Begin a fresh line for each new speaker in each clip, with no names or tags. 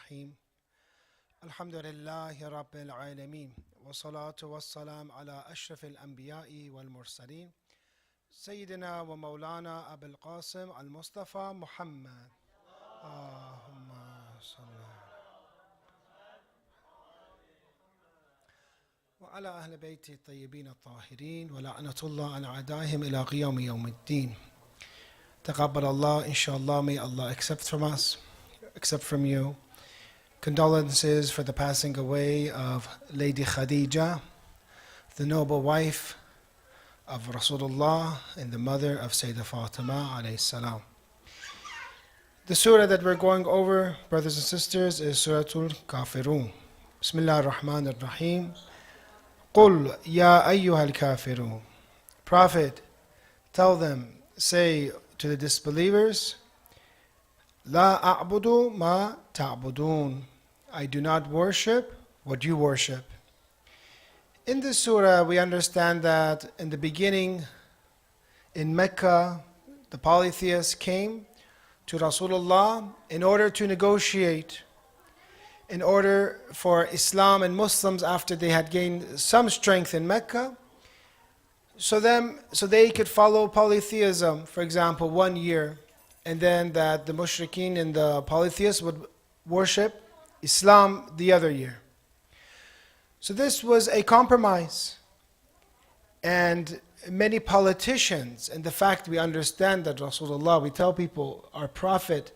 الرحيم الحمد لله رب العالمين والصلاة والسلام على أشرف الأنبياء والمرسلين سيدنا ومولانا أبي القاسم المصطفى محمد اللهم صل وعلى أهل بيت الطيبين الطاهرين ولعنة الله على أعدائهم إلى قيام يوم الدين. تقبل Allah, inshallah, may Allah accept from us, accept from you. Condolences for the passing away of Lady Khadija, the noble wife of Rasulullah and the mother of Sayyidah Fatima alayhi salam. The surah that we're going over, brothers and sisters, is Surah al-Kafiroon. Bismillah ar-Rahman ar-Rahim. قُلْ يَا أَيُّهَا الْكَافِرُونَ. Prophet, tell them, say to the disbelievers, لا أعبد ما تعبدون. I do not worship what you worship. In this surah, we understand that in the beginning, in Mecca, the polytheists came to Rasulullah in order to negotiate, in order for Islam and Muslims, after they had gained some strength in Mecca, so they could follow polytheism, for example, 1 year, and then that the mushrikeen and the polytheists would worship Islam the other year. So this was a compromise. And many politicians, and the fact we understand that Rasulullah, we tell people our prophet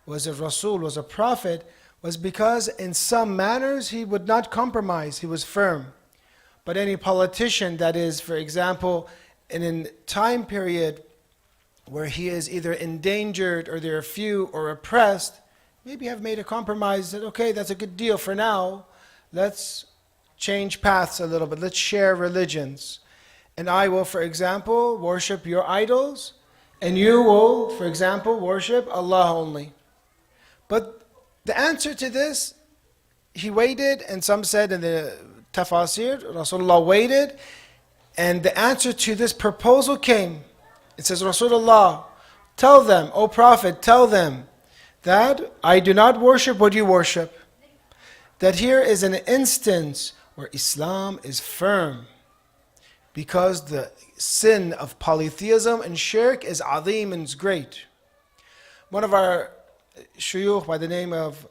was a Rasul, was a prophet, was because in some manners he would not compromise, he was firm. But any politician that is, for example, in a time period where he is either endangered or there are few or oppressed, maybe have made a compromise that, okay, that's a good deal for now. Let's change paths a little bit. Let's share religions. And I will, for example, worship your idols, and you will, for example, worship Allah only. But the answer to this, he waited, and some said in the Tafasir, Rasulullah waited, and the answer to this proposal came. It says, Rasulullah, tell them, O Prophet, tell them that I do not worship what you worship. That here is an instance where Islam is firm, because the sin of polytheism and shirk is azim and is great. One of our shuyukh by the name of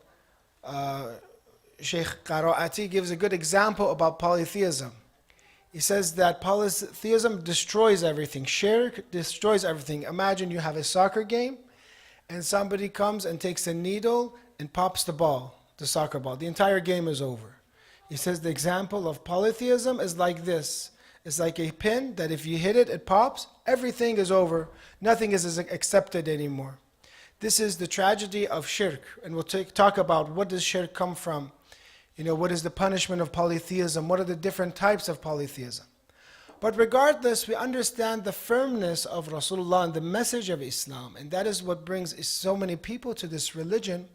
Sheikh Qaraati gives a good example about polytheism. He says that polytheism destroys everything. Shirk destroys everything. Imagine you have a soccer game and somebody comes and takes a needle and pops the ball, the soccer ball. The entire game is over. He says the example of polytheism is like this. It's like a pin that if you hit it, it pops. Everything is over. Nothing is accepted anymore. This is the tragedy of shirk. And we'll talk about what does shirk come from. What is the punishment of polytheism? What are the different types of polytheism? But regardless, we understand the firmness of Rasulullah and the message of Islam. And that is what brings so many people to this religion,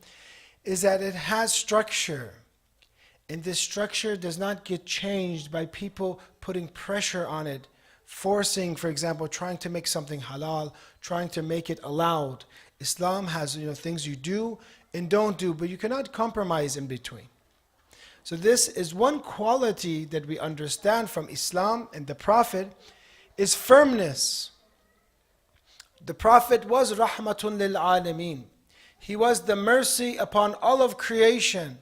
is that it has structure. And this structure does not get changed by people putting pressure on it, forcing, for example, trying to make something halal, trying to make it allowed. Islam has things you do and don't do, but you cannot compromise in between. So this is one quality that we understand from Islam and the Prophet is firmness. The Prophet was rahmatun lil alameen. He was the mercy upon all of creation.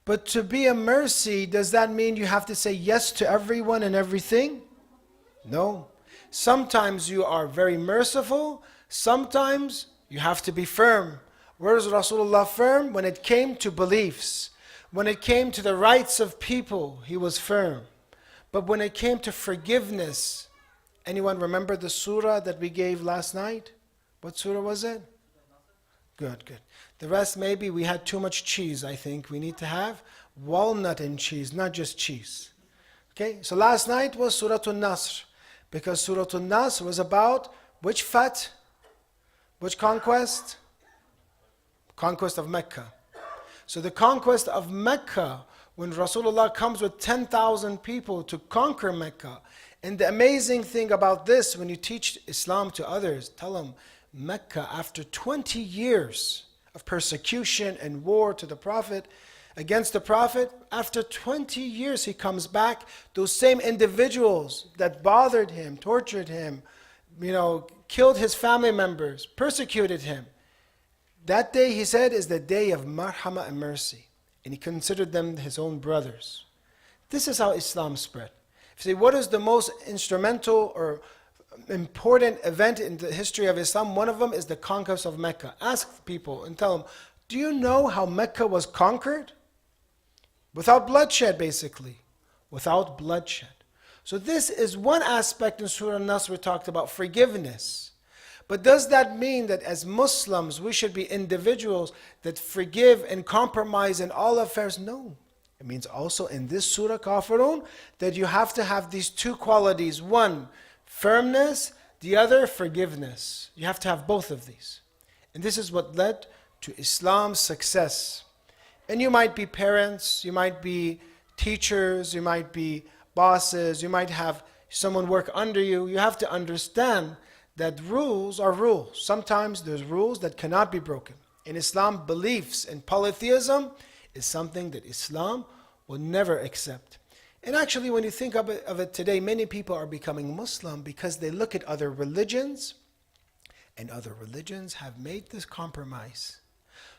But to be a mercy, does that mean you have to say yes to everyone and everything? No. Sometimes you are very merciful. Sometimes you have to be firm. Where is Rasulullah firm? When it came to beliefs. When it came to the rights of people, he was firm. But when it came to forgiveness, anyone remember the surah that we gave last night? What surah was it? Good. The rest, maybe we had too much cheese, I think. We need to have walnut and cheese, not just cheese. Okay, so last night was Surah al-Nasr, because Surah al-Nasr was about which fath? Which conquest? Conquest of Mecca. So the conquest of Mecca, when Rasulullah comes with 10,000 people to conquer Mecca. And the amazing thing about this, when you teach Islam to others, tell them, Mecca, after 20 years of persecution and war to the Prophet, against the Prophet. After 20 years he comes back. Those same individuals that bothered him, tortured him, killed his family members, persecuted him. That day, he said, is the day of marhama and mercy. And he considered them his own brothers. This is how Islam spread. If you say, what is the most instrumental or important event in the history of Islam? One of them is the conquest of Mecca. Ask people and tell them, do you know how Mecca was conquered? Without bloodshed, basically. Without bloodshed. So this is one aspect in Surah An-Nasr we talked about, forgiveness. But does that mean that as Muslims we should be individuals that forgive and compromise in all affairs? No. It means also in this Surah Kafiroon that you have to have these two qualities. One, firmness. The other, forgiveness. You have to have both of these. And this is what led to Islam's success. And you might be parents, you might be teachers, you might be bosses, you might have someone work under you. You have to understand that rules are rules. Sometimes there's rules that cannot be broken. In Islam, beliefs in polytheism is something that Islam will never accept. And actually, when you think of it today, many people are becoming Muslim because they look at other religions, and other religions have made this compromise.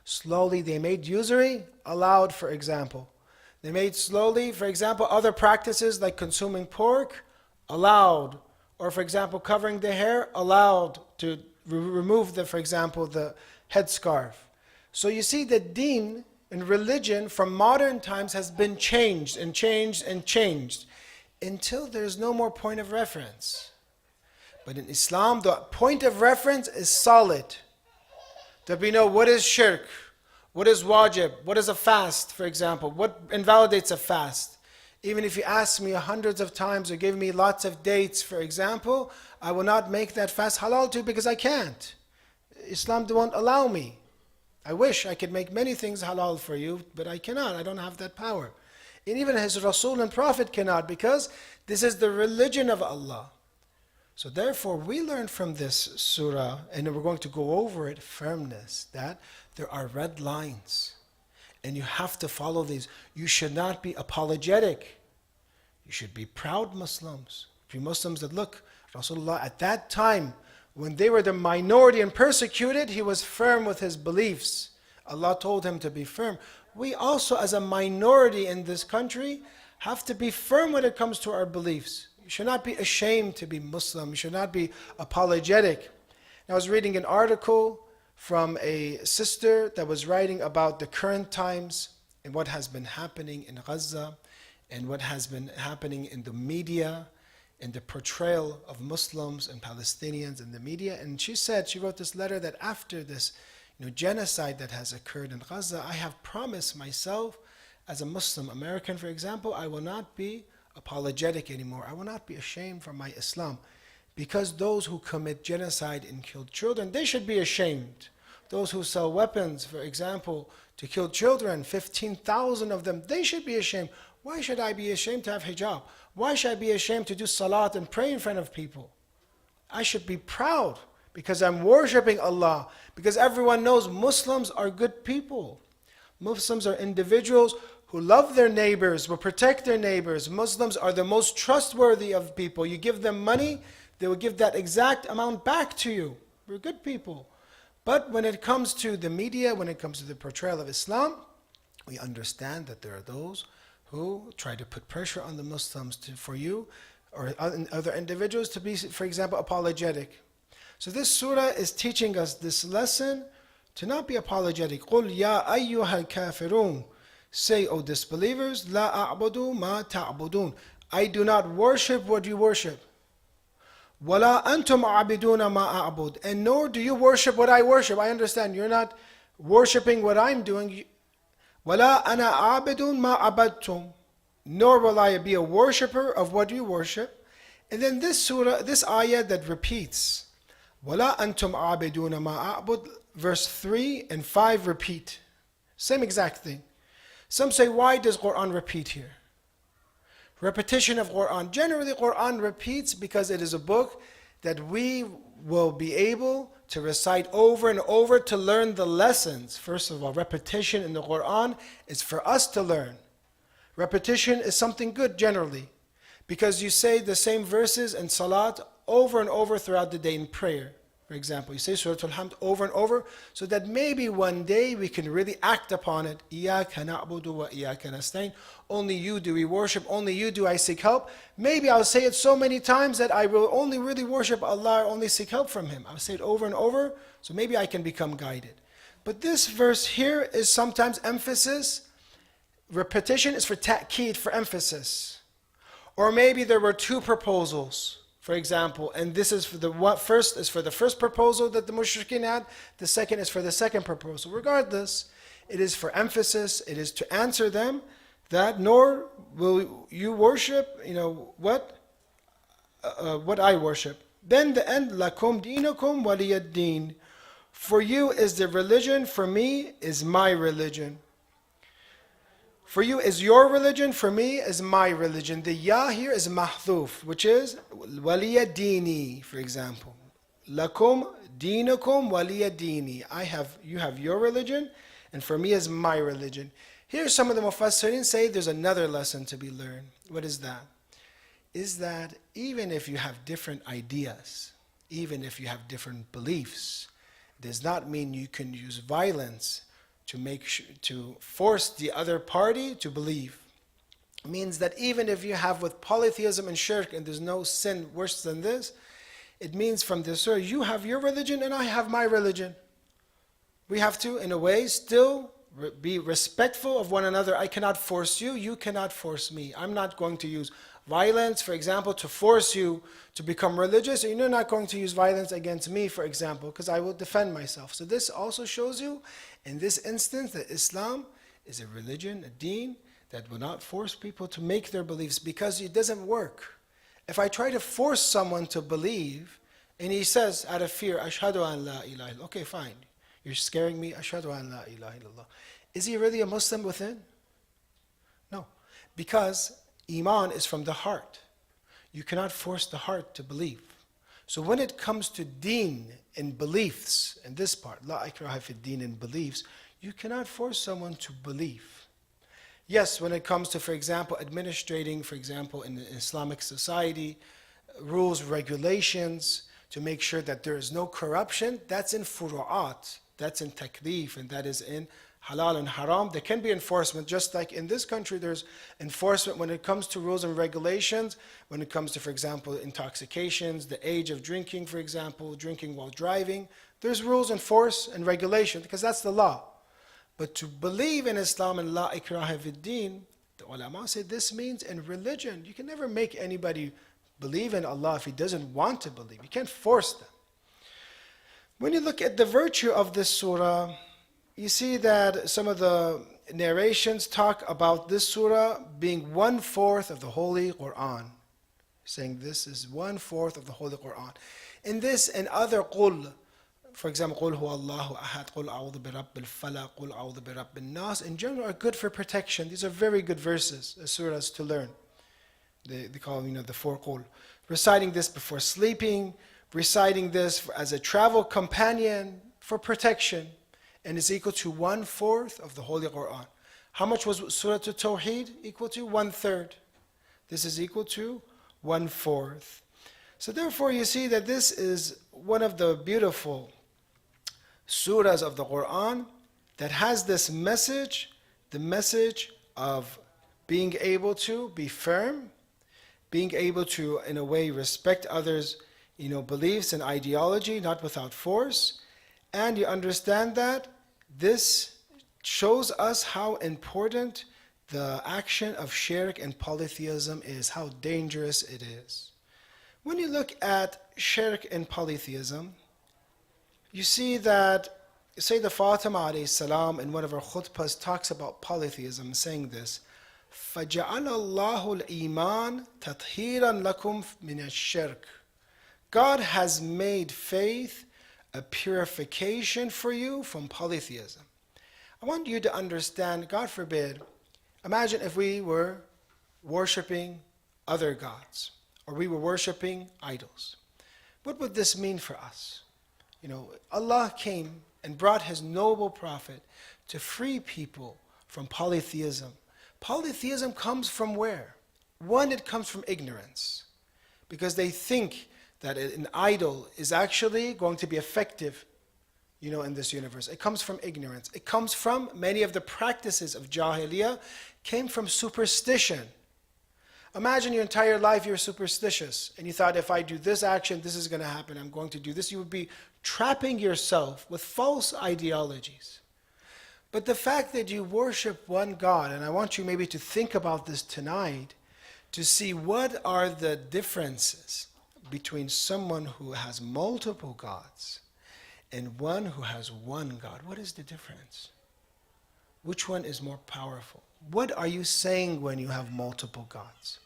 Slowly, they made usury allowed, for example. They made slowly, for example, other practices like consuming pork allowed. Or, for example, covering the hair allowed to remove, for example, the headscarf. So you see that deen and religion from modern times has been changed and changed and changed until there's no more point of reference. But in Islam, the point of reference is solid. That we know what is shirk, what is wajib, what is a fast, for example, what invalidates a fast. Even if you ask me hundreds of times or give me lots of dates, for example, I will not make that fast halal to because I can't. Islam won't allow me. I wish I could make many things halal for you, but I cannot. I don't have that power. And even his Rasul and Prophet cannot, because this is the religion of Allah. So therefore, we learn from this surah, and we're going to go over it, firmness, that there are red lines. And you have to follow these. You should not be apologetic. You should be proud Muslims. Be Muslims that look, Rasulullah at that time, when they were the minority and persecuted, he was firm with his beliefs. Allah told him to be firm. We also, as a minority in this country, have to be firm when it comes to our beliefs. You should not be ashamed to be Muslim. You should not be apologetic. I was reading an article from a sister that was writing about the current times and what has been happening in Gaza and what has been happening in the media and the portrayal of Muslims and Palestinians in the media. And she said, she wrote this letter that after this genocide that has occurred in Gaza, I have promised myself as a Muslim American, for example, I will not be apologetic anymore. I will not be ashamed from my Islam. Because those who commit genocide and kill children, they should be ashamed. Those who sell weapons, for example, to kill children, 15,000 of them, they should be ashamed. Why should I be ashamed to have hijab? Why should I be ashamed to do salat and pray in front of people? I should be proud because I'm worshiping Allah. Because everyone knows Muslims are good people. Muslims are individuals who love their neighbors, will protect their neighbors. Muslims are the most trustworthy of people. You give them money, they will give that exact amount back to you. We're good people. But when it comes to the media, when it comes to the portrayal of Islam, we understand that there are those who try to put pressure on the Muslims for you or other individuals to be, for example, apologetic. So this surah is teaching us this lesson to not be apologetic. قُلْ يَا أَيُّهَا الْكَافِرُونَ Say, O disbelievers, لَا أَعْبُدُ مَا تَعْبُدُونَ I do not worship what you worship. وَلَا أَنْتُمْ عَابِدُونَ مَا أَعْبُدُ And nor do you worship what I worship. I understand you're not worshiping what I'm doing. وَلَا أَنَا عَابِدٌ مَا عَبَدْتُمْ Nor will I be a worshipper of what you worship. And then this surah, this ayah that repeats, وَلَا أَنْتُمْ عَابِدُونَ مَا أَعْبُدُ Verse 3 and 5 repeat. Same exact thing. Some say, why does Quran repeat here? Repetition of Quran. Generally, Quran repeats because it is a book that we will be able to recite over and over to learn the lessons. First of all, repetition in the Quran is for us to learn. Repetition is something good generally, because you say the same verses in salat over and over throughout the day in prayer. For example, you say Surah Al-Hamd over and over, so that maybe one day we can really act upon it. إِيَّاكَ نَعْبُدُ وَإِيَّاكَ نَسْتَعِينُ. Only you do we worship, only you do I seek help. Maybe I'll say it so many times that I will only really worship Allah, only seek help from Him. I'll say it over and over, so maybe I can become guided. But this verse here is sometimes emphasis. Repetition is for ta'keed, for emphasis. Or maybe there were two proposals, for example, and this is for the first is for the first proposal that the mushrikeen had, the second is for the second proposal. Regardless, it is for emphasis, it is to answer them that nor will you worship, what I worship. Then the end, lakum dinakum waliyad din. For you is the religion, for me is my religion. For you is your religion, for me is my religion. The ya here is mahdhuf, which is waliya dini, for example. Lakum dinakum waliya dini. You have your religion, and for me is my religion. Here some of the mufassirin say there's another lesson to be learned. What is that? Is that even if you have different ideas, even if you have different beliefs, does not mean you can use violence to force the other party to believe. It means that even if you have with polytheism and shirk, and there's no sin worse than this, it means from this surah, you have your religion and I have my religion. We have to, in a way, still be respectful of one another. I cannot force you, you cannot force me. I'm not going to use violence, for example, to force you to become religious, and you're not going to use violence against me, for example, because I will defend myself. So this also shows you, in this instance, that Islam is a religion, a deen, that will not force people to make their beliefs, because it doesn't work. If I try to force someone to believe, and he says out of fear, Ashhadu an la ilaha illallah, okay, fine, you're scaring me, Ashhadu an la ilaha illallah. Is he really a Muslim within? No, because Iman is from the heart. You cannot force the heart to believe. So when it comes to deen and beliefs, in this part, la ikraha fi deen and beliefs, you cannot force someone to believe. Yes, when it comes to, for example, administrating, for example, in the Islamic society, rules, regulations, to make sure that there is no corruption, that's in furu'at, that's in taklif, and that is in halal and haram. There can be enforcement, just like in this country there's enforcement when it comes to rules and regulations, when it comes to, for example, intoxications, the age of drinking, for example, drinking while driving. There's rules and force and regulation, because that's the law. But to believe in Islam and la ikraha fi din, the ulama say this means in religion. You can never make anybody believe in Allah if he doesn't want to believe. You can't force them. When you look at the virtue of this surah, you see that some of the narrations talk about this surah being 1/4 of the Holy Quran. Saying this is 1/4 of the Holy Quran. In this and other qul, for example, قُلْ هُوَ اللَّهُ أَحَدٌ قُلْ أَعُوذُ بِرَبِّ الْفَلَقِ قُلْ أَعُوذُ بِرَبِّ النَّاسِ, in general are good for protection. These are very good verses, surahs to learn. They call the 4 qul. Reciting this before sleeping, reciting this as a travel companion for protection, and it's equal to 1/4 of the Holy Quran. How much was Surah At-Tawheed equal to? 1/3. This is equal to 1/4. So therefore you see that this is one of the beautiful surahs of the Quran that has this message, the message of being able to be firm, being able to, in a way, respect others' beliefs and ideology, not without force. And you understand that this shows us how important the action of shirk and polytheism is, how dangerous it is. When you look at shirk and polytheism, you see that Sayyida Fatima alayhi salam in one of her khutbahs talks about polytheism, saying this, فَجَعَلَ اللَّهُ الْإِيمَانَ تَطْهِيرًا لَكُمْ مِنَ الشِّرْكِ. God has made faith a purification for you from polytheism. I want you to understand, God forbid, imagine if we were worshiping other gods, or we were worshiping idols. What would this mean for us? Allah came and brought His noble prophet to free people from polytheism. Polytheism comes from where? One, it comes from ignorance, because they think that an idol is actually going to be effective, in this universe. It comes from ignorance. It comes from many of the practices of Jahiliyyah came from superstition. Imagine your entire life you're superstitious and you thought, if I do this action, this is going to happen, I'm going to do this. You would be trapping yourself with false ideologies. But the fact that you worship one God, and I want you maybe to think about this tonight, to see what are the differences between someone who has multiple gods and one who has one God. What is the difference? Which one is more powerful? What are you saying when you have multiple gods?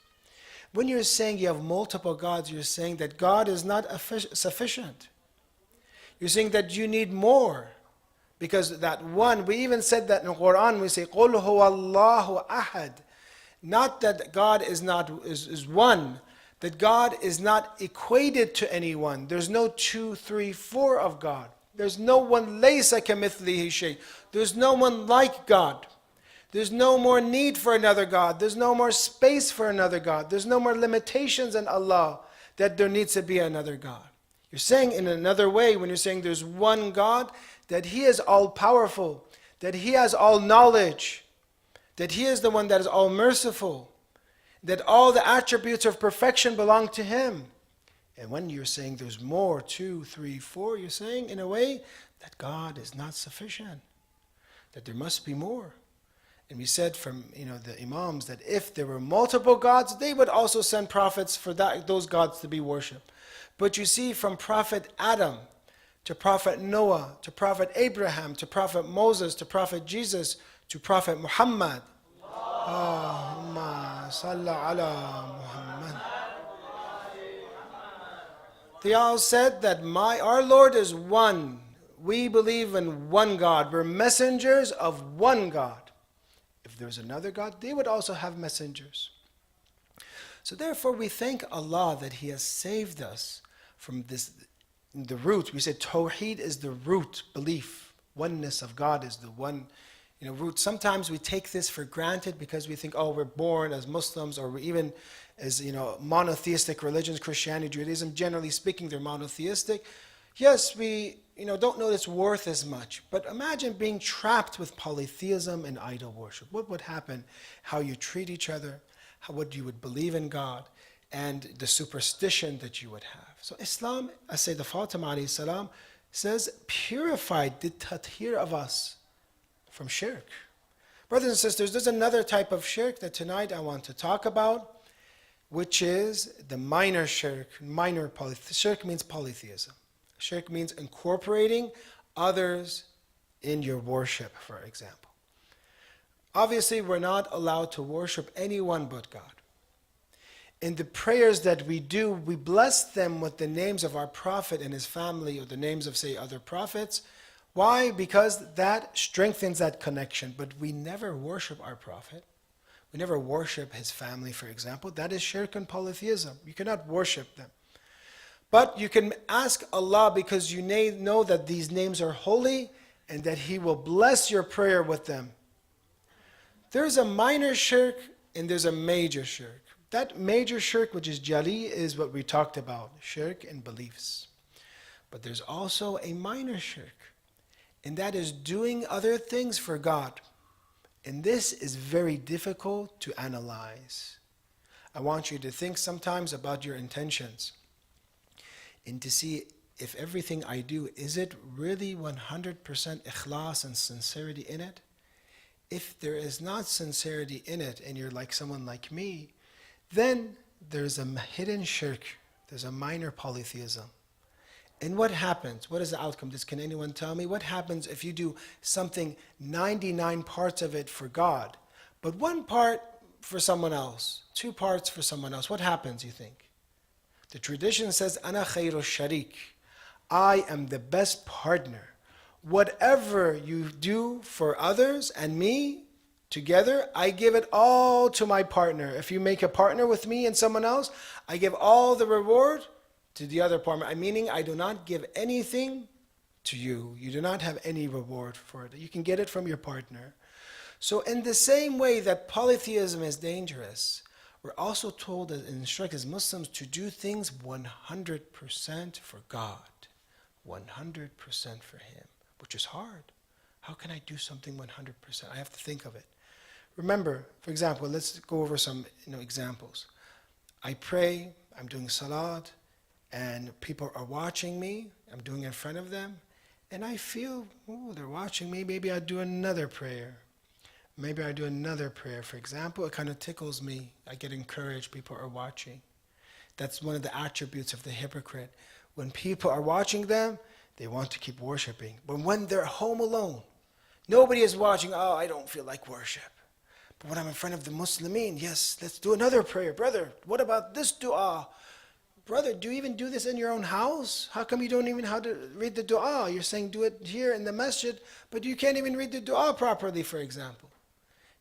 When you're saying you have multiple gods, you're saying that God is not sufficient. You're saying that you need more. Because that one, we even said that in the Quran, we say, قُلْ هُوَ اللَّهُ أَحَدٌ. Not that God is one, that God is not equated to anyone. There's no 2, 3, 4 of God. There's no one لَيْسَ كَمِثْلِهِ شَيْءٍ. There's no one like God. There's no more need for another God. There's no more space for another God. There's no more limitations in Allah that there needs to be another God. You're saying in another way, when you're saying there's one God, that He is all-powerful, that He has all knowledge, that He is the one that is all-merciful, that all the attributes of perfection belong to Him. And when you're saying there's more, 2, 3, 4, you're saying in a way that God is not sufficient, that there must be more. And we said from the Imams that if there were multiple gods, they would also send prophets for those gods to be worshipped. But you see, from Prophet Adam to Prophet Noah to Prophet Abraham to Prophet Moses to Prophet Jesus to Prophet Muhammad, Allahumma salli ala Muhammad, they all said that our Lord is one. We believe in one God. We're messengers of one God. If there's another God, they would also have messengers. So therefore we thank Allah that He has saved us from the root. We said Tawheed is the root belief. Oneness of God is the one root. Sometimes we take this for granted because we think, we're born as Muslims, or we're even as monotheistic religions, Christianity, Judaism, generally speaking, they're monotheistic. Yes, we don't know its worth as much. But imagine being trapped with polytheism and idol worship. What would happen? How you treat each other, what you would believe in God, and the superstition that you would have. So Islam, as Sayyidah Fatima alayhi salam says, purified the tathir of us from shirk. Brothers and sisters, there's another type of shirk that tonight I want to talk about, which is the minor shirk. Shirk means polytheism. Shirk means incorporating others in your worship, for example. Obviously, we're not allowed to worship anyone but God. In the prayers that we do, we bless them with the names of our prophet and his family, or the names of, say, other prophets. Why? Because that strengthens that connection. But we never worship our prophet. We never worship his family, for example. That is shirk and polytheism. You cannot worship them. But you can ask Allah, because you know that these names are holy and that He will bless your prayer with them. There's a minor shirk and there's a major shirk. That major shirk, which is jali, is what we talked about, shirk and beliefs. But there's also a minor shirk, and that is doing other things for God. And this is very difficult to analyze. I want you to think sometimes about your intentions, and to see if everything I do, is it really 100% ikhlas and sincerity in it? If there is not sincerity in it, and you're like someone like me, then there's a hidden shirk, there's a minor polytheism. And what happens? What is the outcome? Can anyone tell me? What happens if you do something, 99 parts of it for God, but 1 part for someone else, 2 parts for someone else? What happens, you think? The tradition says, Ana khayru sharik. I am the best partner. Whatever you do for others and me together, I give it all to my partner. If you make a partner with me and someone else, I give all the reward to the other partner, meaning I do not give anything to you. You do not have any reward for it. You can get it from your partner. So in the same way that polytheism is dangerous, we're also told and instructed as Muslims to do things 100% for God. 100% for Him, which is hard. How can I do something 100%? I have to think of it. Remember, for example, let's go over some examples. I pray, I'm doing salat, and people are watching me. I'm doing it in front of them. And I feel, oh, they're watching me. Maybe I'll do another prayer. Maybe I do another prayer. For example, it kind of tickles me. I get encouraged. People are watching. That's one of the attributes of the hypocrite. When people are watching them, they want to keep worshiping. But when they're home alone, nobody is watching. Oh, I don't feel like worship. But when I'm in front of the Muslimin, yes, let's do another prayer. Brother, what about this dua? Brother, do you even do this in your own house? How come you don't even know how to read the dua? You're saying do it here in the masjid, but you can't even read the dua properly, for example.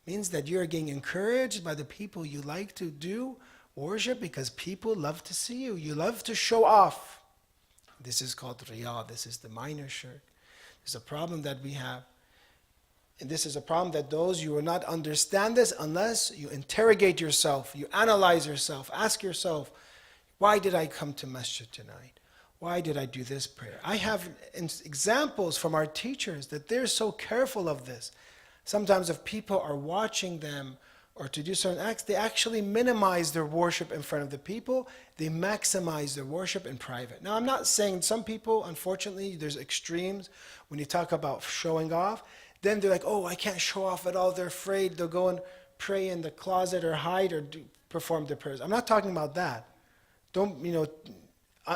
Means that you're getting encouraged by the people you like to do worship because people love to see you. You love to show off. This is called riyah. This is the minor shirk. There's a problem that we have. And this is a problem that those you will not understand this unless you interrogate yourself, you analyze yourself, ask yourself, why did I come to masjid tonight? Why did I do this prayer? I have examples from our teachers that they're so careful of this. Sometimes if people are watching them or to do certain acts, they actually minimize their worship in front of the people. They maximize their worship in private. Now, I'm not saying some people, unfortunately, there's extremes. When you talk about showing off, then they're like, oh, I can't show off at all. They're afraid. They'll go and pray in the closet or hide or perform their prayers. I'm not talking about that. Don't,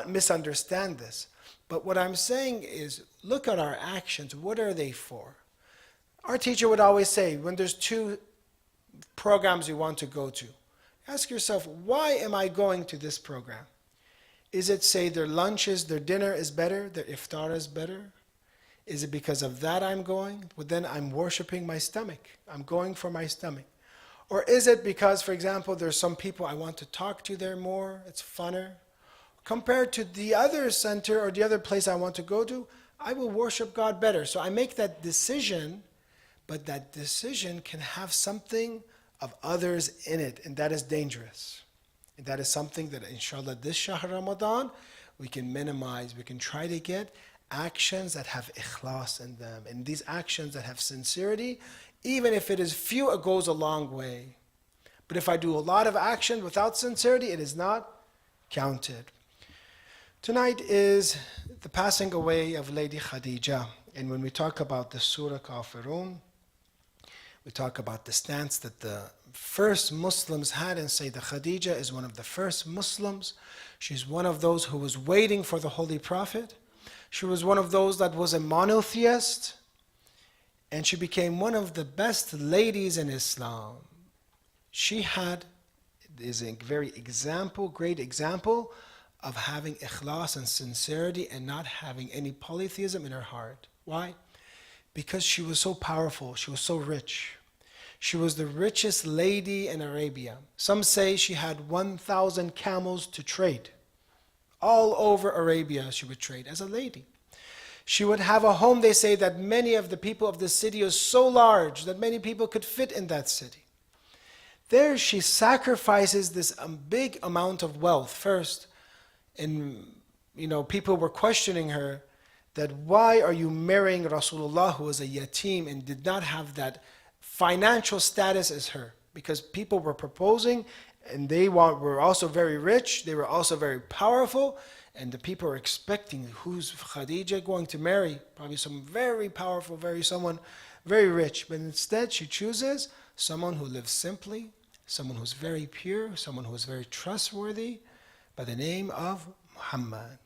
misunderstand this. But what I'm saying is, look at our actions. What are they for? Our teacher would always say, when there's two programs you want to go to, ask yourself, why am I going to this program? Is it, say, their dinner is better, their iftar is better? Is it because of that I'm going? Well, then I'm worshiping my stomach. I'm going for my stomach. Or is it because, for example, there's some people I want to talk to there more, it's funner? Compared to the other center or the other place I want to go to, I will worship God better. So I make that decision, but that decision can have something of others in it, and that is dangerous. And that is something that, inshallah, this Shahr Ramadan, we can minimize. We can try to get actions that have ikhlas in them. And these actions that have sincerity, even if it is few, it goes a long way. But if I do a lot of action without sincerity, it is not counted. Tonight is the passing away of Lady Khadija. And when we talk about the Surah Al-Kafiroon, we talk about the stance that the first Muslims had and say that Khadija is one of the first Muslims. She's one of those who was waiting for the Holy Prophet. She was one of those that was a monotheist. And she became one of the best ladies in Islam. She is a great example of having ikhlas and sincerity and not having any polytheism in her heart. Why? Because she was so powerful, she was so rich. She was the richest lady in Arabia. Some say she had 1,000 camels to trade. All over Arabia she would trade as a lady. She would have a home, they say, that many of the people of the city is so large that many people could fit in that city. There she sacrifices this big amount of wealth first. And people were questioning her that why are you marrying Rasulullah who was a yatim and did not have that financial status as her? Because people were proposing and they were also very rich, they were also very powerful, and the people were expecting who's Khadija going to marry? Probably some very powerful, someone very rich. But instead she chooses someone who lives simply, someone who's very pure, someone who's very trustworthy, by the name of Muhammad.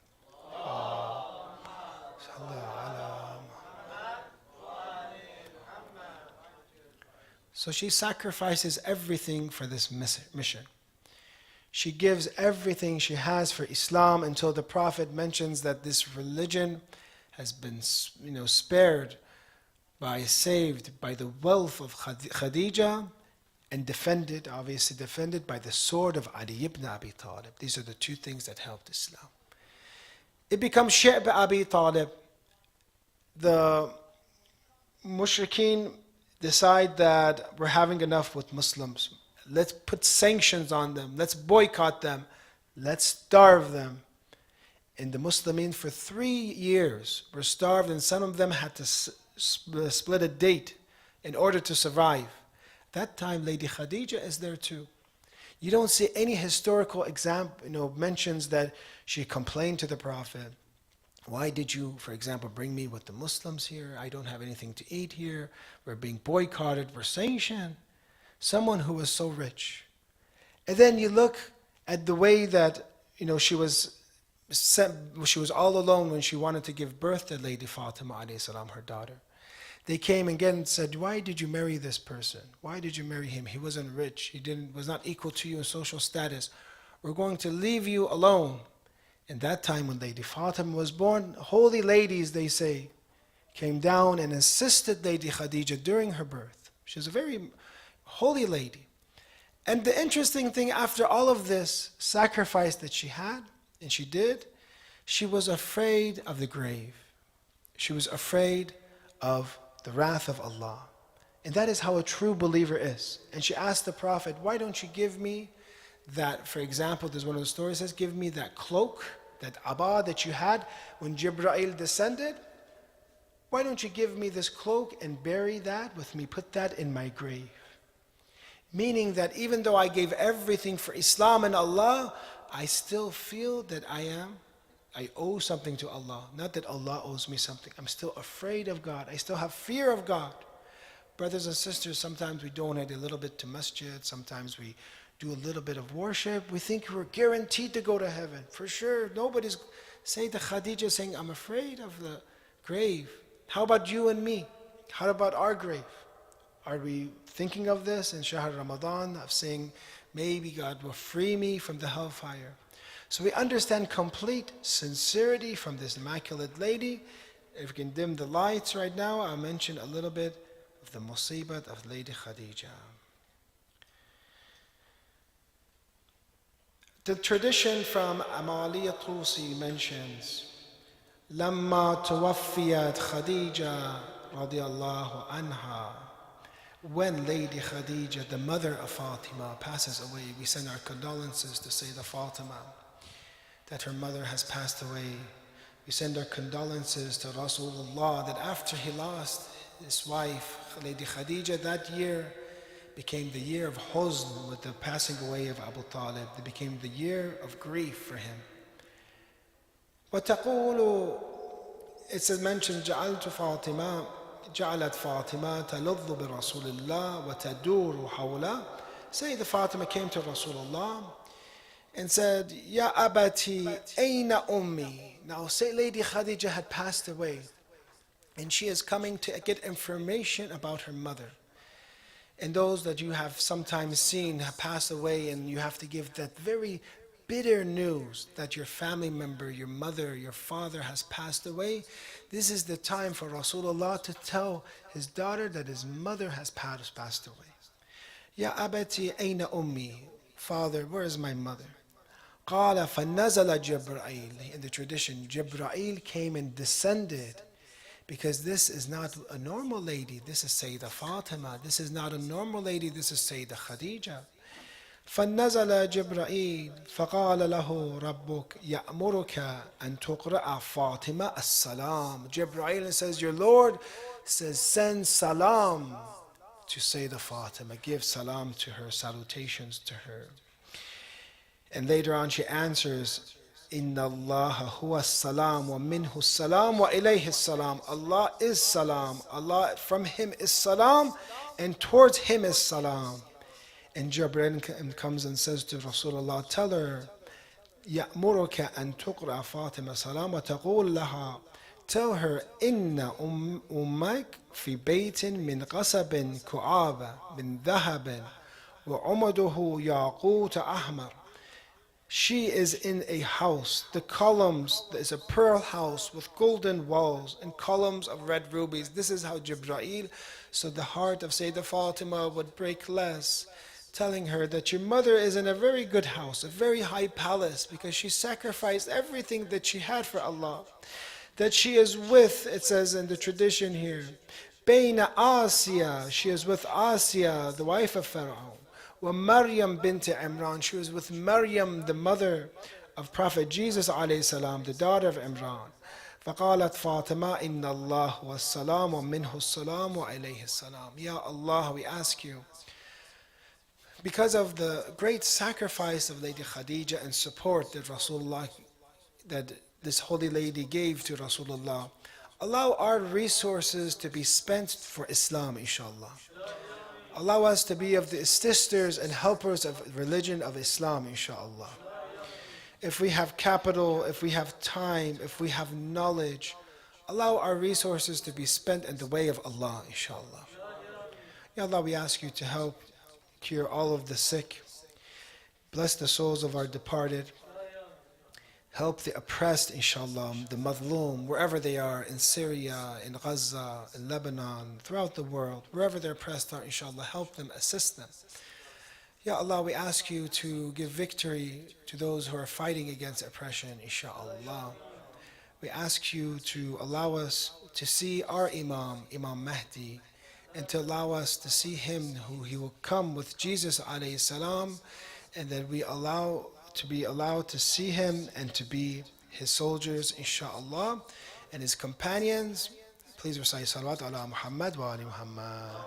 So she sacrifices everything for this mission. She gives everything she has for Islam until the Prophet mentions that this religion has been saved by the wealth of Khadija and defended by the sword of Ali ibn Abi Talib. These are the two things that helped Islam. It becomes Shi'b Abi Talib. The mushrikeen decide that we're having enough with Muslims. Let's put sanctions on them. Let's boycott them. Let's starve them. And the Muslimin for 3 years were starved, and some of them had to split a date in order to survive. That time Lady Khadija is there too. You don't see any historical mentions that she complained to the Prophet. Why did you, for example, bring me with the Muslims here? I don't have anything to eat here. We're being boycotted. We're sanctioned. Someone who was so rich. And then you look at the way that she was all alone when she wanted to give birth to Lady Fatima alayhi salam, her daughter. They came again and said, why did you marry this person? Why did you marry him? He wasn't rich. He was not equal to you in social status. We're going to leave you alone. And that time when Lady Fatima was born, holy ladies, they say, came down and assisted Lady Khadija during her birth. She was a very holy lady. And the interesting thing, after all of this sacrifice that she had, and she did, she was afraid of the grave. She was afraid of the wrath of Allah. And that is how a true believer is. And she asked the Prophet, why don't you give me that, for example, there's one of the stories says, give me that cloak, that abba that you had when Jibreel descended. Why don't you give me this cloak and bury that with me, put that in my grave? Meaning that even though I gave everything for Islam and Allah, I still feel that I owe something to Allah. Not that Allah owes me something. I'm still afraid of God. I still have fear of God. Brothers and sisters, sometimes we donate a little bit to masjid. Sometimes we do a little bit of worship. We think we're guaranteed to go to heaven. For sure, nobody's saying to Khadija, saying, I'm afraid of the grave. How about you and me? How about our grave? Are we thinking of this in Shahr Ramadan, of saying, maybe God will free me from the hellfire? So we understand complete sincerity from this immaculate lady. If we can dim the lights right now, I'll mention a little bit of the musibat of Lady Khadija. The tradition from Amaliya Tusi mentions, لما توفيت خديجة رضي الله عنها, when Lady Khadija, the mother of Fatima, passes away, we send our condolences to Sayyidah Fatima that her mother has passed away. We send our condolences to Rasulullah that after he lost his wife, Lady Khadija, that year became the year of huzn with the passing away of Abu Talib. It became the year of grief for him. وتقول, it says mentioned, جعلت فاطمة جعلت فاطمة تلظ برسول الله وتدور حوله. Sayyidah Fatima came to Rasulullah and said, Ya abati, ayna ummi. Now say Lady Khadija had passed away and she is coming to get information about her mother. And those that you have sometimes seen have passed away, and you have to give that very bitter news that your family member, your mother, your father has passed away. This is the time for Rasulullah to tell his daughter that his mother has passed away. Ya abati ayna ummi. Father, where is my mother? قال فنزل جبرائيل. In the tradition, Jibreel came and descended, because this is not a normal lady. This is Sayyidah Fatima. This is not a normal lady. This is Sayyidah Khadija. فنزل جبرائيل فقال له ربك يأمرك أن تقرأ فاطمة السلام. Jibreel says, your Lord says, send salam to Sayyidah Fatima. Give salam to her, salutations to her. And later on she answers, Inna Allah huwa salam wa minhu salam wa ilayhi salam. Allah is salam. Allah, from him is salam, and towards him is salam. And Jibreel comes and says to Rasulullah, tell her, يأمرك أن تقرأ فاطمة سلام وتقول لها, tell her, إن أمك في بيت من قصب كعاب من ذهب وعمده ياقوت أحمر. She is in a house. The columns, there's a pearl house with golden walls and columns of red rubies. This is how Jibreel, so the heart of Sayyidah Fatima would break less telling her that your mother is in a very good house, a very high palace, because she sacrificed everything that she had for Allah. That she is with, it says in the tradition here, Bayna Asiya, she is with Asiya, the wife of Pharaoh, wa Maryam bint Imran, she was with Maryam, the mother of Prophet Jesus alayhi salam, the daughter of Imran. فقالت فاطمة إن الله والسلام ومنه السلام وإليه السلام. Ya Allah, we ask you, because of the great sacrifice of Lady Khadija and support that Rasulullah, that this holy lady gave to Rasulullah, allow our resources to be spent for Islam, inshallah. Allow us to be of the sisters and helpers of religion of Islam, inshallah. If we have capital, if we have time, if we have knowledge, allow our resources to be spent in the way of Allah, inshallah. Ya Allah, we ask you to help cure all of the sick. Bless the souls of our departed. Help the oppressed, inshallah, the madloom, wherever they are, in Syria, in Gaza, in Lebanon, throughout the world, wherever their oppressed are, inshallah, help them, assist them. Ya Allah, we ask you to give victory to those who are fighting against oppression, inshallah. We ask you to allow us to see our Imam, Imam Mahdi, and to allow us to see him, who he will come with Jesus alayhi salam, and that we be allowed to see him and to be his soldiers, inshallah, and his companions. Please recite salawat ala Muhammad wa ali Muhammad.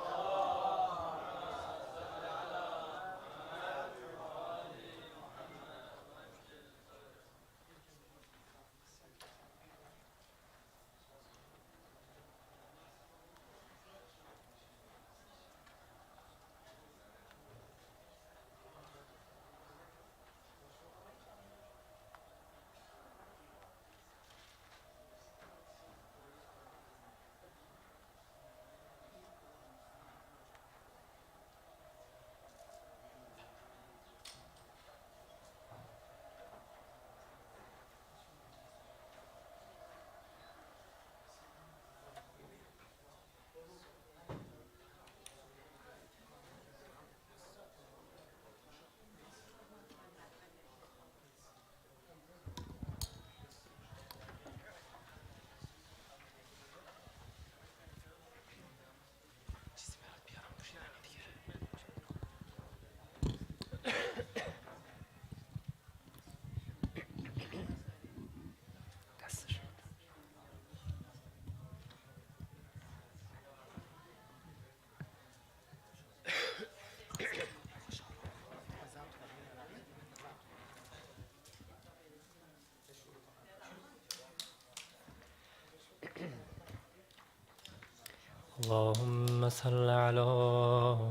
اللهم صل على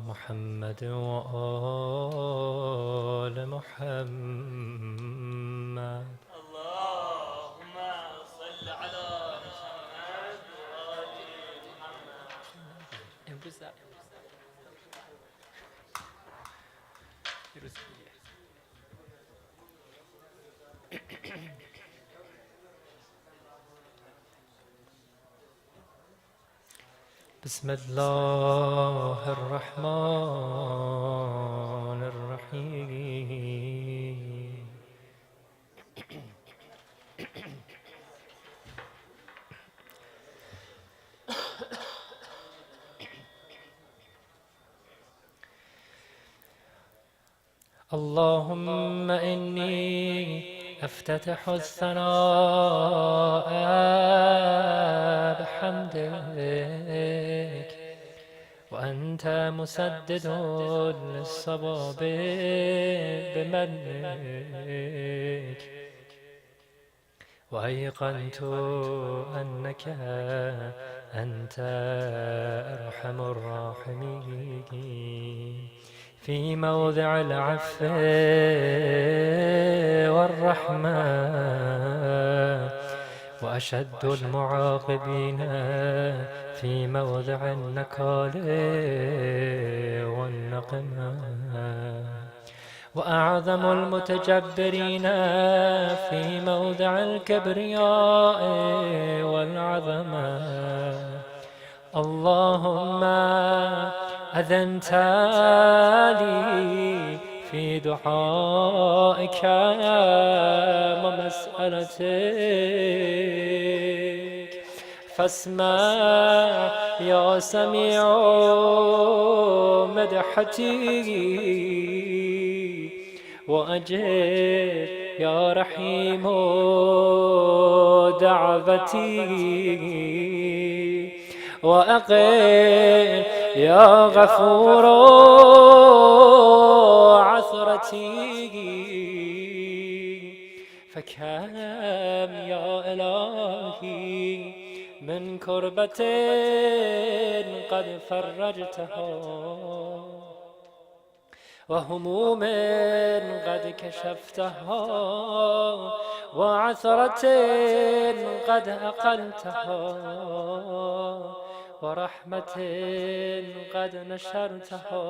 محمد وآل محمد.
اللهم صل على محمد وآل محمد.
بسم الله الرحمن الرحيم. اللهم إني أفتتح الثناء بحمدك وأنت مسدد للصواب بمنك، وأيقنت أنك أنت أرحم الراحمين في موضع العفو والرحمة، وأشد المعاقبين في موضع النكال والنقمة، وأعظم المتجبرين في موضع الكبرياء والعظمة. اللهم أذنت لي في دعائك ومسألتك، فاسمع يا سميع مدحتي، وأجب يا رحيم دعوتي، وأقل يا غفور عثرتي، فكم يا إلهي من كربة قد فرجتها، وهموم قد كشفتها، وعثرة قد أقلتها، ورحمة قد نشرتها،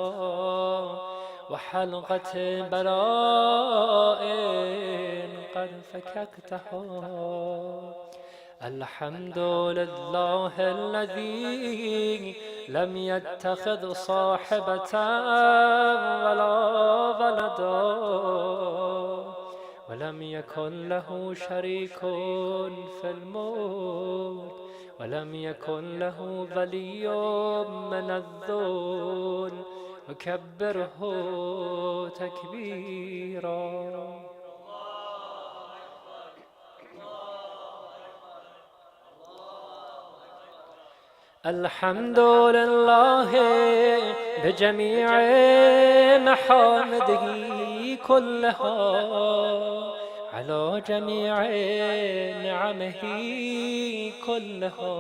وحلقة بلاء قد فككتها. الحمد لله الذي لم يتخذ صاحبة ولا ولدا، ولم يكن له شريك في الملك، ولم يكن له ولي من الذل، وكبره تكبيرا. الحمد لله بجميع محامده كلها، على جميع نعمه كلها.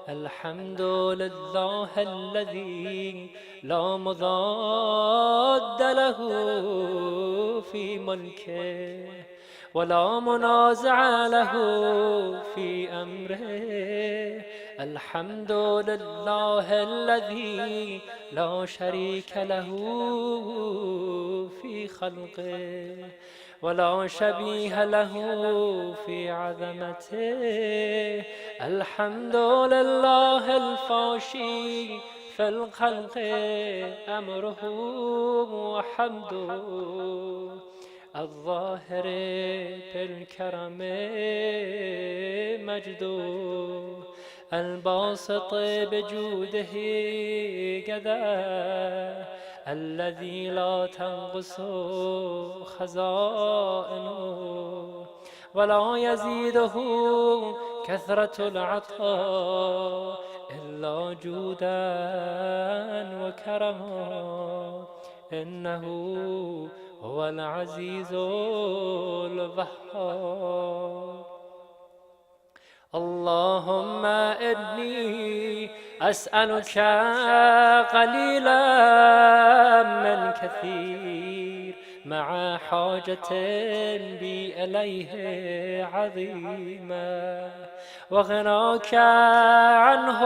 الحمد لله الذي لا مضاد له في ملكه، ولا منازع له في أمره. الحمد لله الذي لا شريك له في خلقه، ولا شبيه له في عظمته. الحمد لله الفاشي في الخلق أمره وحمده، الظاهر بالكرم مجده، الباسط بجوده كذا، الذي لا تنقص خزائنه، ولا يزيده كثرة العطاء إلا جودا وكرما. إنه هو العزيز الوهاب. اللهم إني أسألك قليلا من كثير، مع حاجة بي إليه عظيمة، وغناك عنه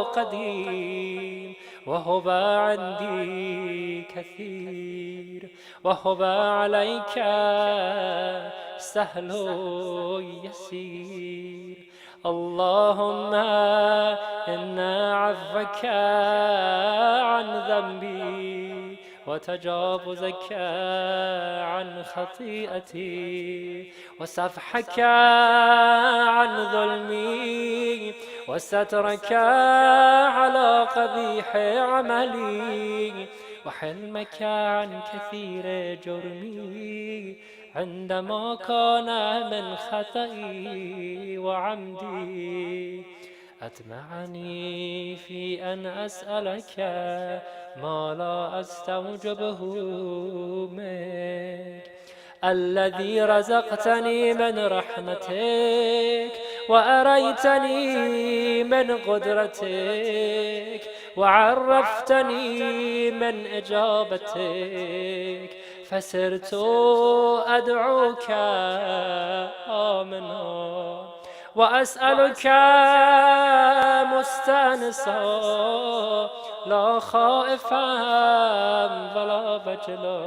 قديم، وهو عندي كثير، وهو عليك سهل يسير. اللهم إن عفوك عن ذنبي، وتجاوزك عن خطيئتي، وسفحك عن ظلمي، وسترك على قبيح عملي، وحلمك عن كثير جرمي، عندما كان من خطئي وعمدي. أطمعني في أن أسألك ما لا أستوجبه منك، الذي رزقتني من رحمتك، وأريتني من قدرتك، وعرفتني من إجابتك، فسرت أدعوك آمنا، وأسألك مستأنسا، لا خائفا ولا وجلا،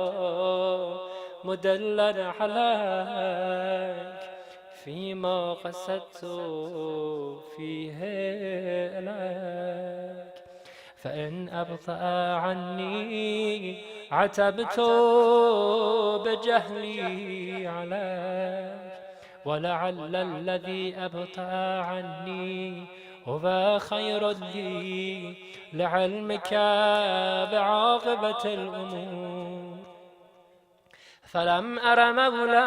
مدلا عليك فيما قصدت فيه إليك. فإن أبطأ عني عتبت بجهلي عليك ولعل الذي أبطأ عني هو خير لي لعلمك بعاقبة الأمور فلم أر مولا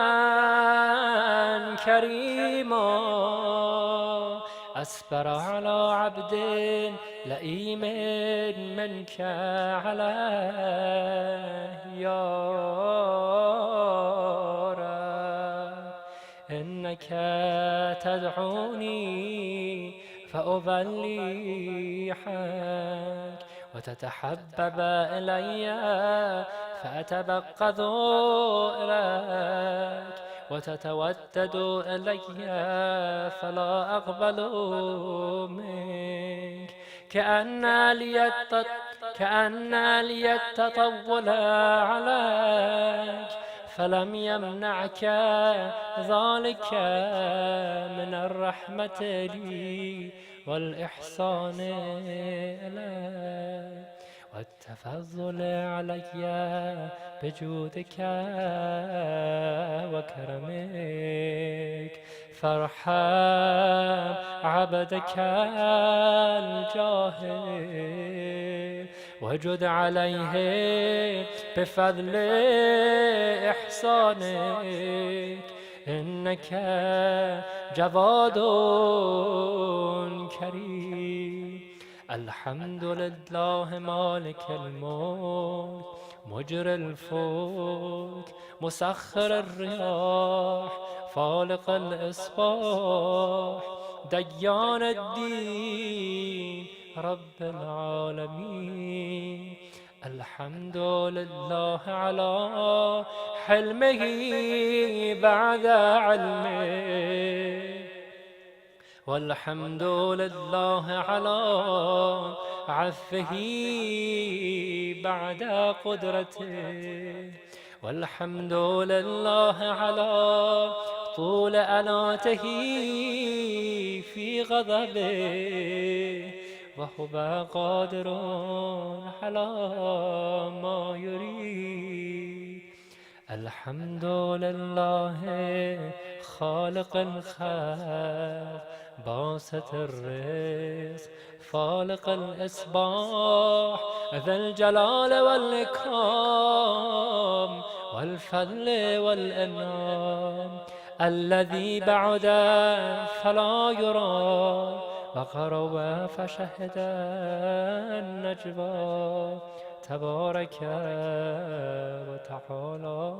كريما أصبر على عبد لئيم منك عليه يا رب إنك تدعوني فأبلحك وتتحبب إلي فأتبقض إليك وتتودد إلي فلا أقبل منك كأن لي التطول عليك فلم يمنعك ذلك من الرحمة لي والإحسان إلي والتفضل علي بجودك وكرمك فارحم عبدك الجاهل وجد عليه بفضل إحسانك إنك جواد كريم الحمد لله مالك الملك مجري الفلك مسخر الرياح فالق الإصباح ديان الدين رب العالمين الحمد لله على حلمه بعد علمه والحمد لله على عفه بعد قدرته والحمد لله على طول أناته في غضبه وهو قادر على ما يريد الحمد لله خالق الخلق باسط الرزق فالق الإصباح ذا الجلال والإكرام والفضل والإنعام الذي بعد فلا يرى وقرب فشهد النجوى تبارك وتعالى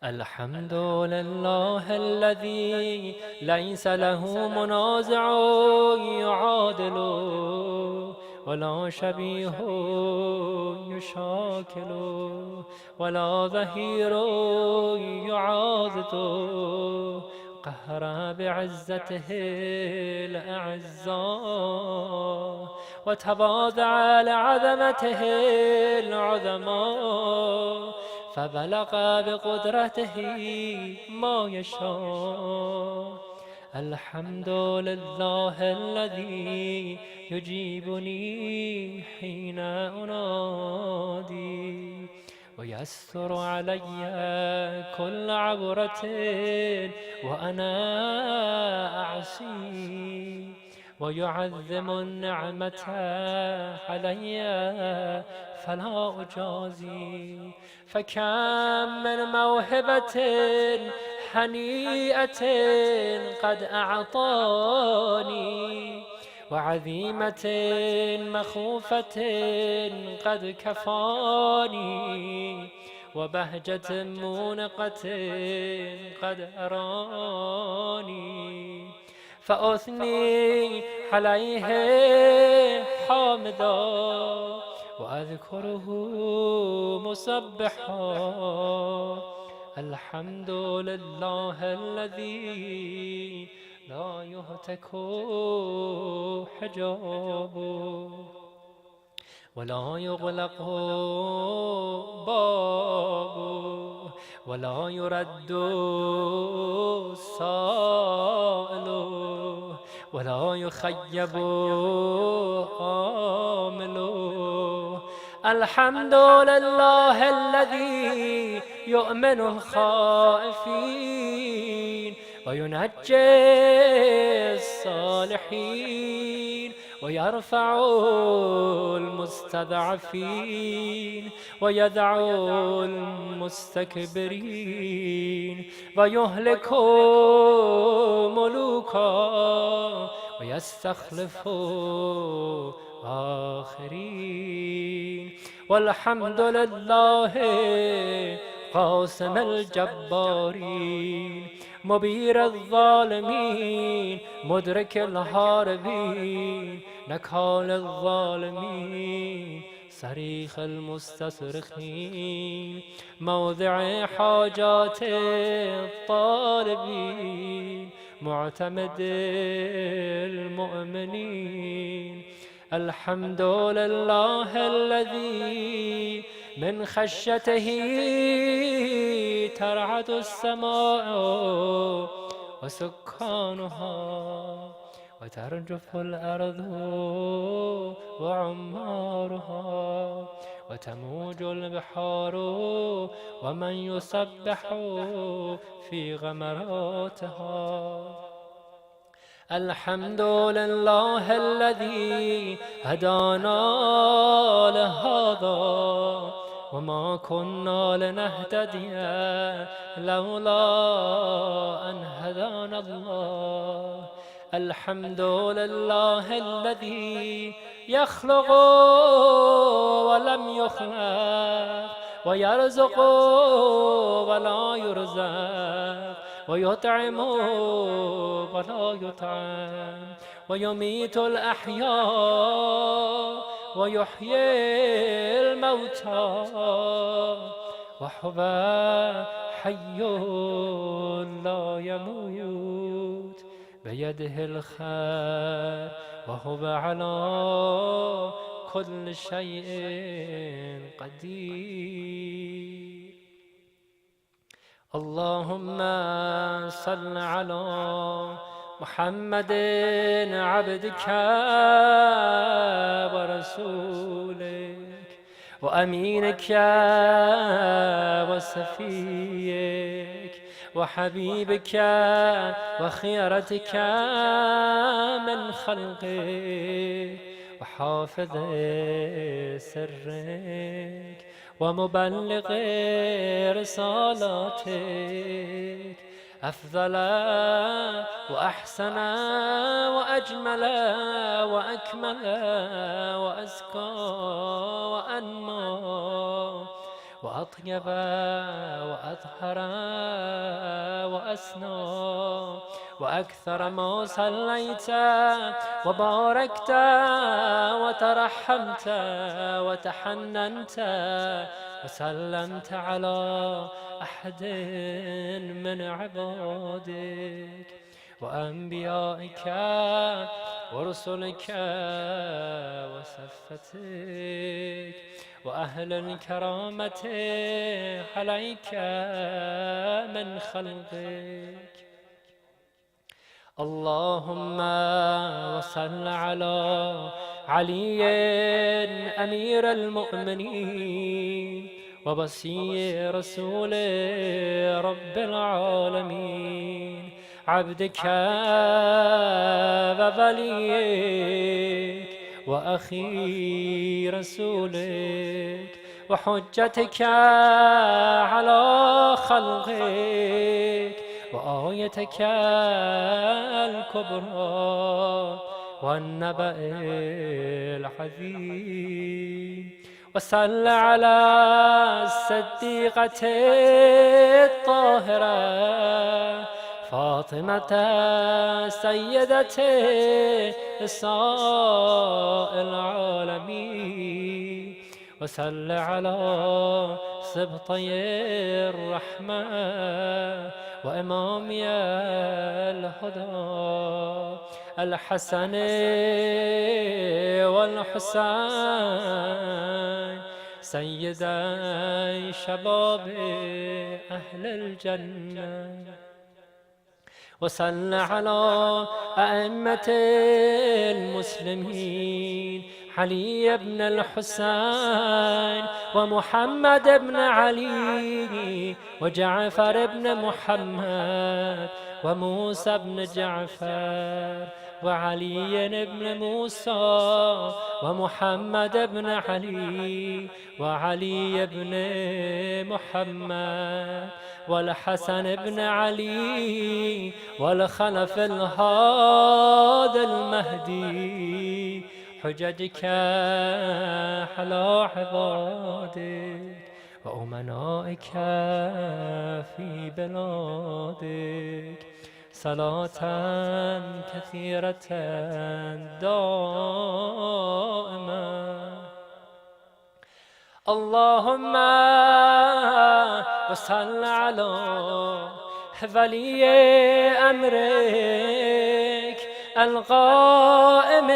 الحمد لله الذي ليس له منازع يعادل ولا شبيه يشاكل ولا ظهير يعاضد قهر بعزته الأعزاء وتواضع لعظمته العظماء فبلغ بقدرته ما يشاء الحمد لله الذي يجيبني حين أنادي ويستر علي كل عبرة وأنا أعصي ويعظم النعمة علي فلا أجازي فكم من موهبة هنيئة قد أعطاني وعظيمة مخوفة قد كفاني وبهجة مونقة قد أراني فأثني عليه حامدا وأذكره مسبحا الحمد لله الذي لا يهتك حجابه ولا يغلق بابه ولا يرد سائل ولا يخيب آمل الحمد لله الذي يؤمن الخائفين وينجي الصالحين ويرفع المستضعفين ويدعو المستكبرين ويهلك ملوكا ويستخلف آخرين. والحمد لله قاسم الجبارين مبير الظالمين مدرك الهاربين نكال الظالمين صريخ المستصرخين موضع حاجات الطالبين معتمد المؤمنين. الحمد لله الذي من خشيته ترعد السماء وسكانها وترجف الأرض وعمارها وتموج البحار ومن يسبح في غمراتها. الحمد لله الذي هدانا لهذا وما كنا لنهتدي لولا أن هدانا الله. الحمد لله الذي يخلق ولم يخلق ويرزق ولا يرزق ويطعم ولا يطعم ويميت الأحياء ويحيي الموتى وهو حي لا يموت بيده الخير وهو على كل شيء قدير. اللهم صل على محمد عبدك ورسولك وأمينك وصفيك وحبيبك وخيرتك من خلقك وحافظ سرك ومبلغ رسالاتك أفضل وأحسن وأجمل وأكمل وأزكى وأنمى وأطيب وأطهر وأسنى وأكثر ما صليت وباركت وترحمت وتحننت وسلمت على أحد من عبادك وأنبيائك ورسلك وصفتك وأهل الكرامة عليك من خلقك. اللهم وصل على علي أمير المؤمنين ووصي رسول رب العالمين عبدك ووليك وأخي رسولك وحجتك على خلقك وآيتك الكبرى والنبأ العظيم. وصل على الصديقة الطاهرة فاطمة سيدة نساء العالمين. وصل على سبطي الرحمة وإمامي الهدى الحسن والحسين سيدي شباب أهل الجنة. وصل على أئمة المسلمين علي بن الحسين ومحمد بن علي وجعفر بن محمد وموسى بن جعفر وعلي بن موسى ومحمد بن علي وعلي بن محمد والحسن بن علي والخلف الهادي المهدي حججك على عبادك وأمنائك في بلادك صلاة كثيرة دائمة. اللهم وصل على ولي أمرك القائم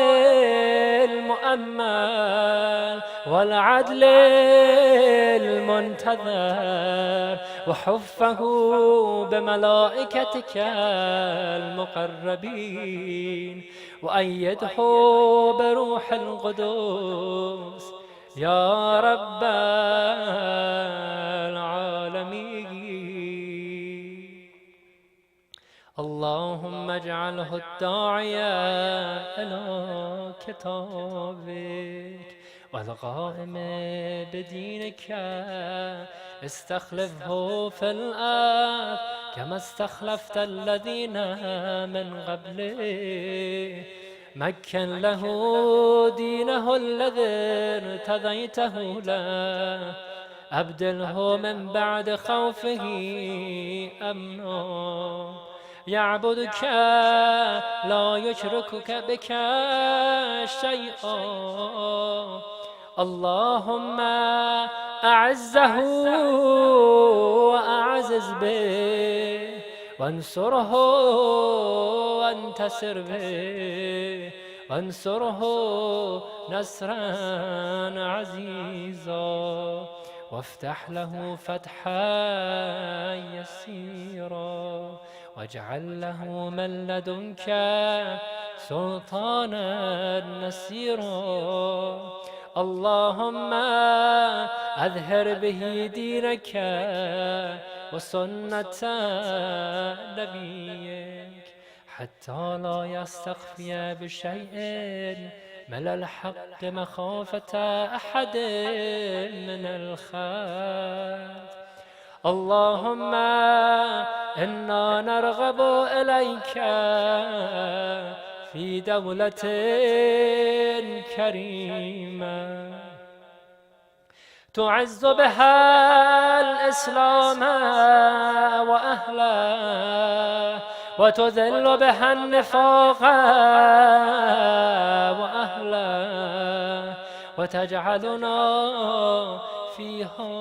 المؤمل والعدل المنتظر وحفه بملائكتك المقربين وأيده بروح القدس يا رب العالمين. اللهم اجعله الداعية إلى كتابك والقائم بدينك استخلفه في الأرض كما استخلفت الذين من قبله. مكن له دينه الذي ارتضيته له أبدله من بعد خوفه أمنا يعبدك لا يشركك بك شيئا. اللهم أعزه وأعزز به وانصره وانتصر به وانصره نصرا عزيزا وافتح له فتحا يسيرا واجعل له من لدنك سلطانا نصيرا. اللهم أظهر به دينك وسنة نبيك حتى لا يستخفي بشيء من الحق مخافة أحد من الخلق. اللهم إنا نرغب إليك في دولة كريمة تعز بها الإسلام وأهله وتذل بها النفاق وأهله وتجعلنا فيها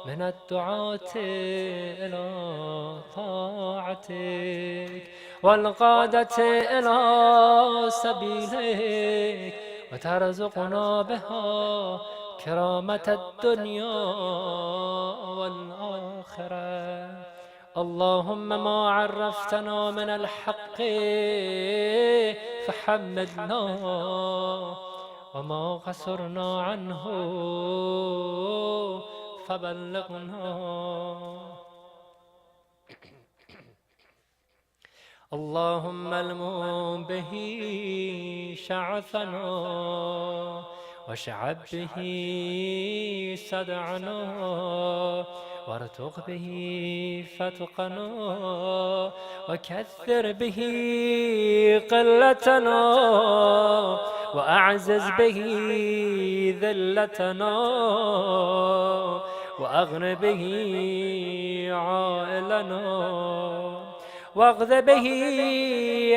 من الدعاة إلى طاعتك والقادة إلى سبيلك وترزقنا بها كرامة الدنيا والآخرة. اللهم ما عرفتنا من الحق فحمدنا وما قصرنا عنه فبلغنا. اللهم المم به شعثنا واشعب به صدعنا وارتق به فتقنا وكثر به قلتنا وأعزز به ذلتنا وأغن به عائلنا واغذ به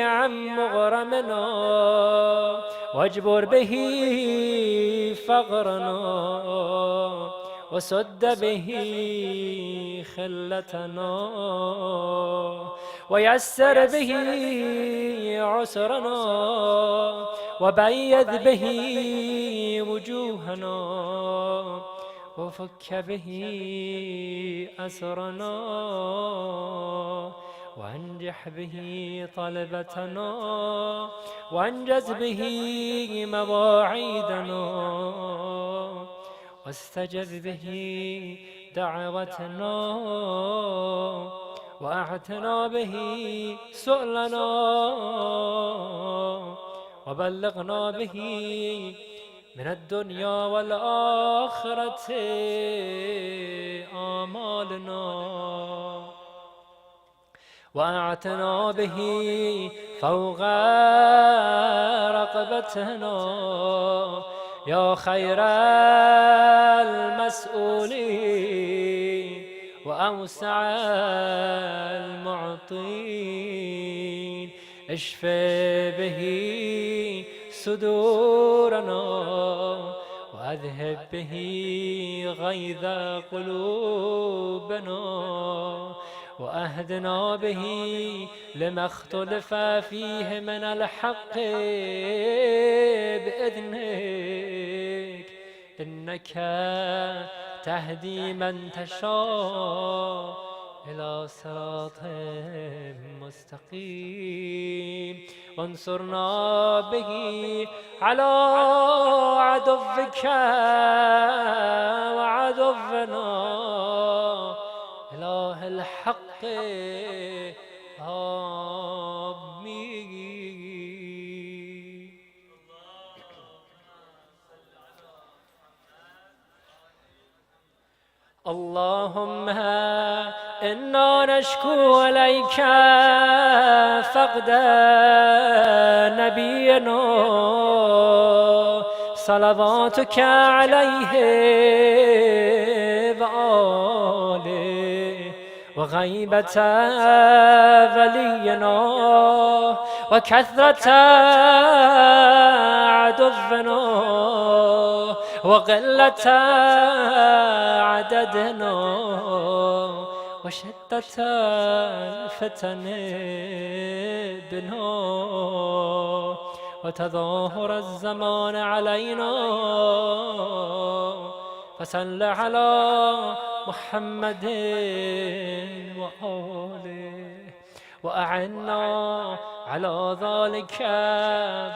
عن مغرمنا واجبر به فقرنا وسد به خلتنا ويسر به عسرنا وبيض به وجوهنا وفك به أسرنا وانجح به طلبتنا وانجز به مواعيدنا واستجب به دعوتنا وأعتنا به سؤلنا وبلغنا به من الدنيا والآخرة آمالنا وأعتنا به فوق رقبتنا يا خير المسؤولين وأوسع المعطين اشف به صدورنا وأذهب به غيظ قلوبنا وأهدنا به لما اختلف فيه من الحق بإذنك إنك تهدي من تشاء إلى صراط مستقيم وانصرنا به على عدوك وعدونا إله الحق آمين. اللهم إنا نشكو إليك فقد نبينا صلواتك عليه وآله وغيبة ولينا وكثرة عدونا وقلة عددنا وشدة الفتن بنا وتظاهر الزمان علينا فصل على محمد وآله وأعنا على ذلك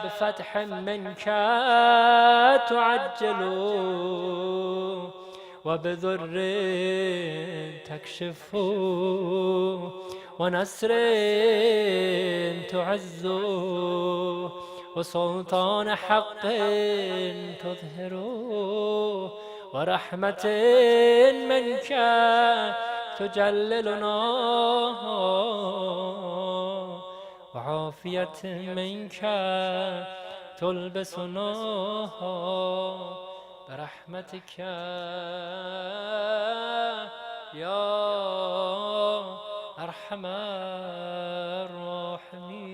بفتح منك تعجل وبذر تكشف ونصر تعز وسلطان حق تظهر ورحمة منك تجللنا وعافية منك تلبسنا برحمتك يا أرحم الراحمين.